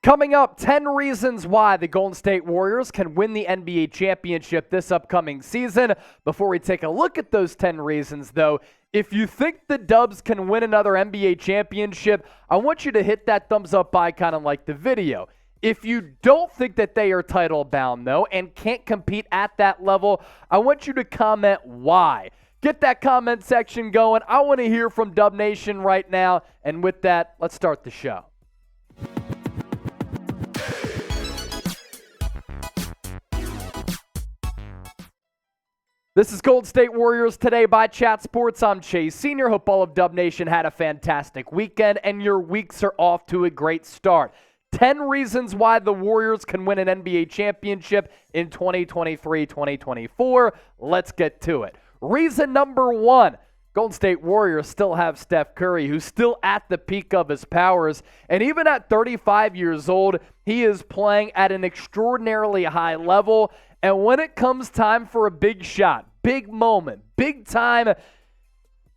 Coming up, 10 reasons why the Golden State Warriors can win the NBA championship this upcoming season. Before we take a look at those 10 reasons, though, if you think the Dubs can win another NBA championship, I want you to hit that thumbs up icon and like the video. If you don't think that they are title bound, though, and can't compete at that level, I want you to comment why. Get that comment section going. I want to hear from Dub Nation right now. And with that, let's start the show. This is Golden State Warriors Today by Chat Sports. I'm Chase Sr. Hope all of Dub Nation had a fantastic weekend and your weeks are off to a great start. 10 reasons why the Warriors can win an NBA championship in 2023-2024. Let's get to it. Reason number 1. Golden State Warriors still have Steph Curry, who's still at the peak of his powers. And even at 35 years old, he is playing at an extraordinarily high level. And when it comes time for a big shot, big moment, big time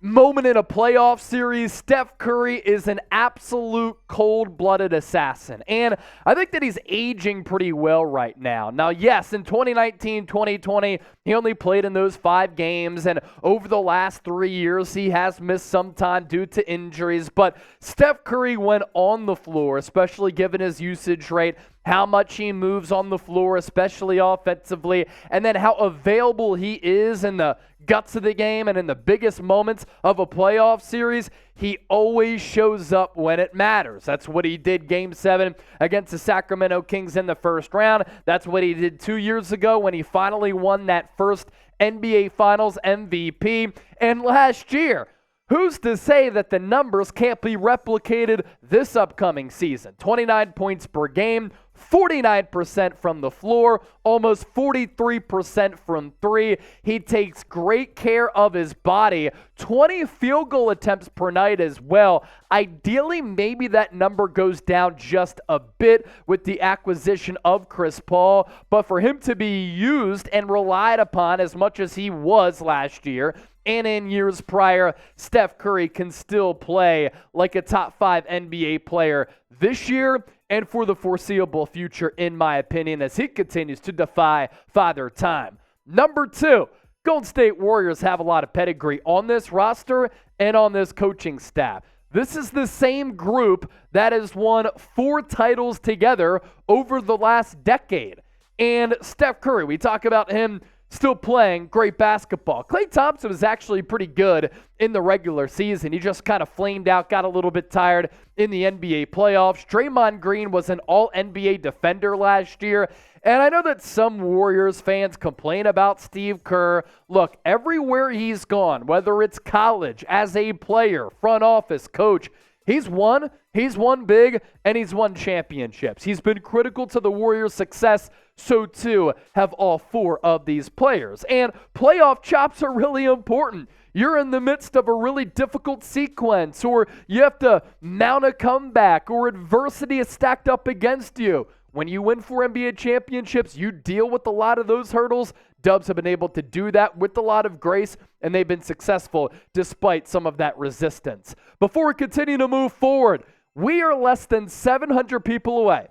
moment in a playoff series, Steph Curry is an absolute cold-blooded assassin. And I think that he's aging pretty well right now. Now, yes, in 2019, 2020, he only played in those 5 games, and over the last 3 years, he has missed some time due to injuries. But Steph Curry, when on the floor, especially given his usage rate, how much he moves on the floor, especially offensively, and then how available he is in the guts of the game and in the biggest moments of a playoff series, he always shows up when it matters. That's what he did Game 7 against the Sacramento Kings in the first round. That's what he did 2 years ago when he finally won that first NBA Finals MVP. And last year, who's to say that the numbers can't be replicated this upcoming season? 29 points per game, 49% from the floor, almost 43% from 3. He takes great care of his body. 20 field goal attempts per night as well. Ideally, maybe that number goes down just a bit with the acquisition of Chris Paul, but for him to be used and relied upon as much as he was last year, and in years prior, Steph Curry can still play like a top 5 NBA player this year and for the foreseeable future, in my opinion, as he continues to defy Father Time. Number 2, Golden State Warriors have a lot of pedigree on this roster and on this coaching staff. This is the same group that has won 4 titles together over the last decade. And Steph Curry, we talk about him still playing great basketball. Klay Thompson was actually pretty good in the regular season. He just kind of flamed out, got a little bit tired in the NBA playoffs. Draymond Green was an all-NBA defender last year. And I know that some Warriors fans complain about Steve Kerr. Look, everywhere he's gone, whether it's college, as a player, front office, coach, he's won big, and he's won championships. He's been critical to the Warriors' success. So too have all 4 of these players. And playoff chops are really important. You're in the midst of a really difficult sequence, or you have to mount a comeback, or adversity is stacked up against you. When you win 4 NBA championships, you deal with a lot of those hurdles. Dubs have been able to do that with a lot of grace, and they've been successful despite some of that resistance. Before we continue to move forward, we are less than 700 people away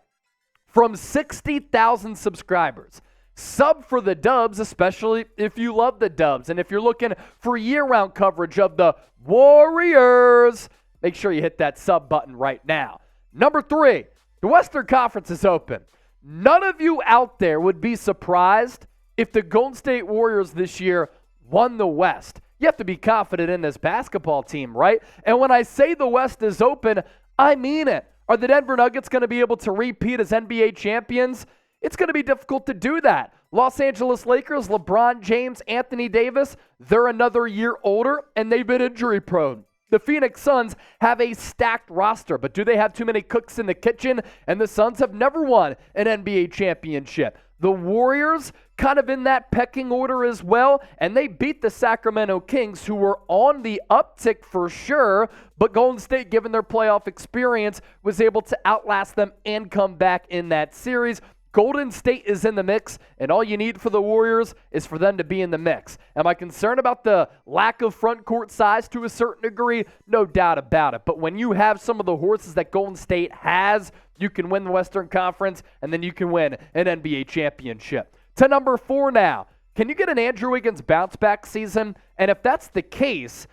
from 60,000 subscribers. Sub for the Dubs, especially if you love the Dubs. And if you're looking for year-round coverage of the Warriors, make sure you hit that sub button right now. Number 3, the Western Conference is open. None of you out there would be surprised if the Golden State Warriors this year won the West. You have to be confident in this basketball team, right? And when I say the West is open, I mean it. Are the Denver Nuggets going to be able to repeat as NBA champions? It's going to be difficult to do that. Los Angeles Lakers, LeBron James, Anthony Davis, they're another year older, and they've been injury prone. The Phoenix Suns have a stacked roster, but do they have too many cooks in the kitchen? And the Suns have never won an NBA championship. The Warriors kind of in that pecking order as well, and they beat the Sacramento Kings, who were on the uptick for sure, but Golden State, given their playoff experience, was able to outlast them and come back in that series. Golden State is in the mix, and all you need for the Warriors is for them to be in the mix. Am I concerned about the lack of front court size to a certain degree? No doubt about it. But when you have some of the horses that Golden State has, you can win the Western Conference, and then you can win an NBA championship. To number 4 now. Can you get an Andrew Wiggins bounce-back season? And if that's the case,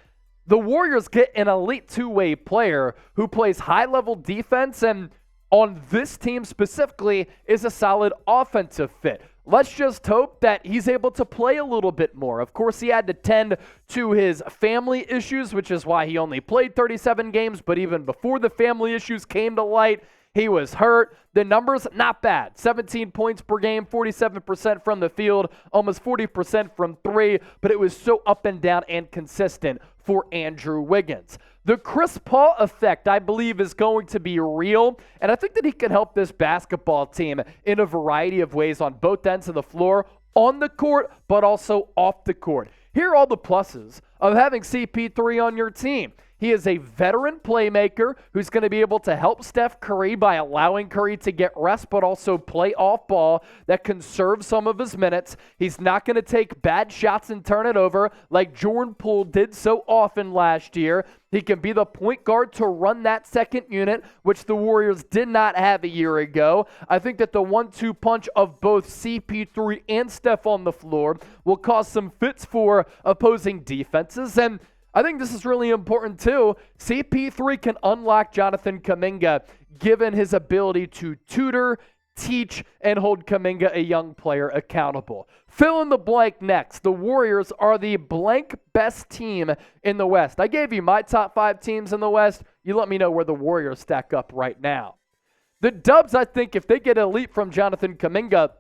the Warriors get an elite two-way player who plays high-level defense and on this team specifically is a solid offensive fit. Let's just hope that he's able to play a little bit more. Of course, he had to tend to his family issues, which is why he only played 37 games. But even before the family issues came to light, he was hurt. The numbers, not bad. 17 points per game, 47% from the field, almost 40% from three. But it was so up and down and consistent for Andrew Wiggins. The Chris Paul effect, I believe, is going to be real, and I think that he can help this basketball team in a variety of ways on both ends of the floor, on the court, but also off the court. Here are all the pluses of having CP3 on your team. He is a veteran playmaker who's going to be able to help Steph Curry by allowing Curry to get rest, but also play off ball that conserves some of his minutes. He's not going to take bad shots and turn it over like Jordan Poole did so often last year. He can be the point guard to run that second unit, which the Warriors did not have a year ago. I think that the 1-2 punch of both CP3 and Steph on the floor will cause some fits for opposing defenses, and I think this is really important too. CP3 can unlock Jonathan Kuminga given his ability to tutor, teach, and hold Kuminga, a young player, accountable. Fill in the blank next. The Warriors are the blank best team in the West. I gave you my top 5 teams in the West. You let me know where the Warriors stack up right now. The Dubs, I think, if they get a leap from Jonathan Kuminga,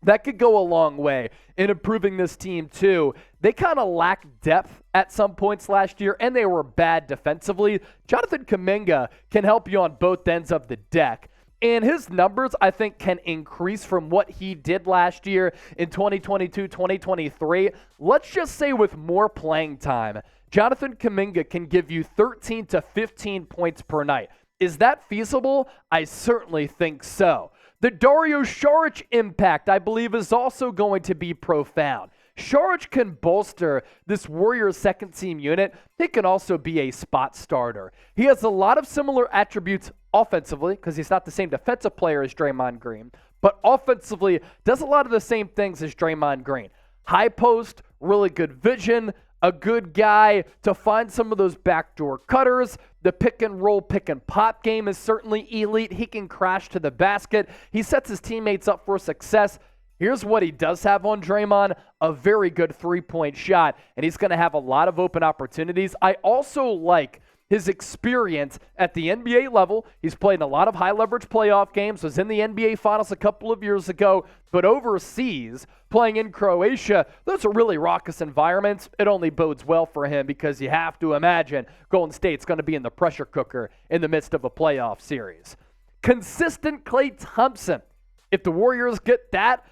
that could go a long way in improving this team too. They kind of lacked depth at some points last year, and they were bad defensively. Jonathan Kuminga can help you on both ends of the deck. And his numbers, I think, can increase from what he did last year in 2022-2023. Let's just say with more playing time, Jonathan Kuminga can give you 13 to 15 points per night. Is that feasible? I certainly think so. The Dario Saric impact, I believe, is also going to be profound. Saric can bolster this Warriors second-team unit. He can also be a spot starter. He has a lot of similar attributes offensively, because he's not the same defensive player as Draymond Green, but offensively does a lot of the same things as Draymond Green. High post, really good vision, a good guy to find some of those backdoor cutters. The pick and roll, pick and pop game is certainly elite. He can crash to the basket. He sets his teammates up for success. Here's what he does have on Draymond, a very good three-point shot, and he's going to have a lot of open opportunities. I also like his experience at the NBA level. He's played in a lot of high-leverage playoff games, was in the NBA Finals a couple of years ago, but overseas, playing in Croatia, those are really raucous environments. It only bodes well for him because you have to imagine Golden State's going to be in the pressure cooker in the midst of a playoff series. Consistent Klay Thompson. If the Warriors get that,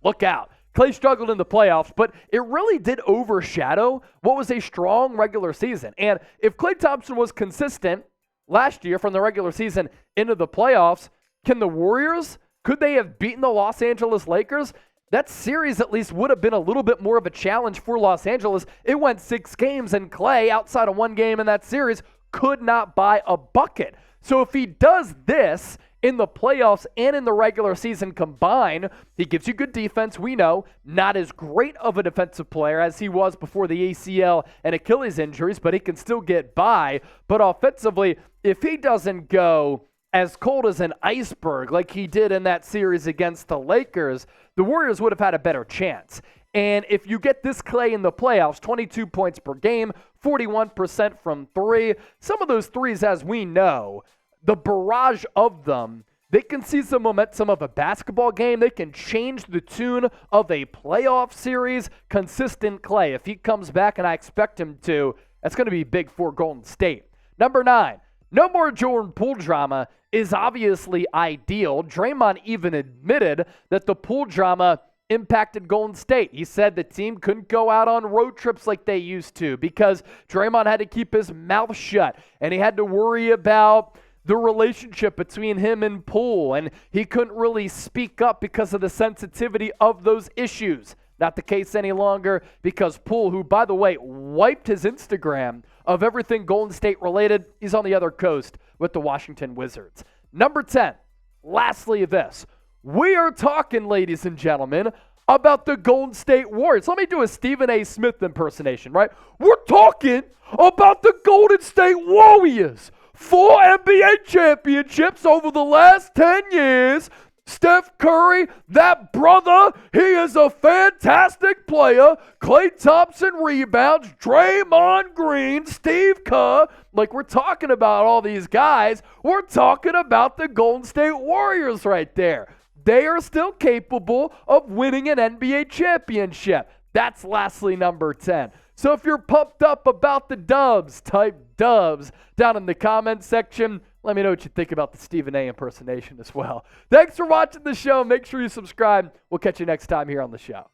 look out. Klay struggled in the playoffs, but it really did overshadow what was a strong regular season. And if Klay Thompson was consistent last year from the regular season into the playoffs, can the Warriors, could they have beaten the Los Angeles Lakers? That series at least would have been a little bit more of a challenge for Los Angeles. It went 6 games, and Klay, outside of 1 game in that series, could not buy a bucket. So if he does this in the playoffs and in the regular season combined, he gives you good defense. We know, not as great of a defensive player as he was before the ACL and Achilles injuries, but he can still get by. But offensively, if he doesn't go as cold as an iceberg like he did in that series against the Lakers, the Warriors would have had a better chance. And if you get this Klay in the playoffs, 22 points per game, 41% from 3, some of those threes, as we know, the barrage of them, they can see some momentum of a basketball game. They can change the tune of a playoff series. Consistent Klay, if he comes back, and I expect him to, that's going to be big for Golden State. Number 9, no more Jordan Poole drama is obviously ideal. Draymond even admitted that the Poole drama impacted Golden State. He said the team couldn't go out on road trips like they used to because Draymond had to keep his mouth shut, and he had to worry about the relationship between him and Poole, and he couldn't really speak up because of the sensitivity of those issues. Not the case any longer because Poole, who, by the way, wiped his Instagram of everything Golden State related, he's on the other coast with the Washington Wizards. Number 10, lastly this. We are talking, ladies and gentlemen, about the Golden State Warriors. Let me do a Stephen A. Smith impersonation, right? We're talking about the Golden State Warriors. 4 NBA championships over the last 10 years. Steph Curry, that brother, he is a fantastic player. Klay Thompson rebounds, Draymond Green, Steve Kerr. Like, we're talking about all these guys. We're talking about the Golden State Warriors right there. They are still capable of winning an NBA championship. That's lastly number 10. So if you're pumped up about the Dubs, type Dubs down in the comments section. Let me know what you think about the Stephen A. impersonation as well. Thanks for watching the show. Make sure you subscribe. We'll catch you next time here on the show.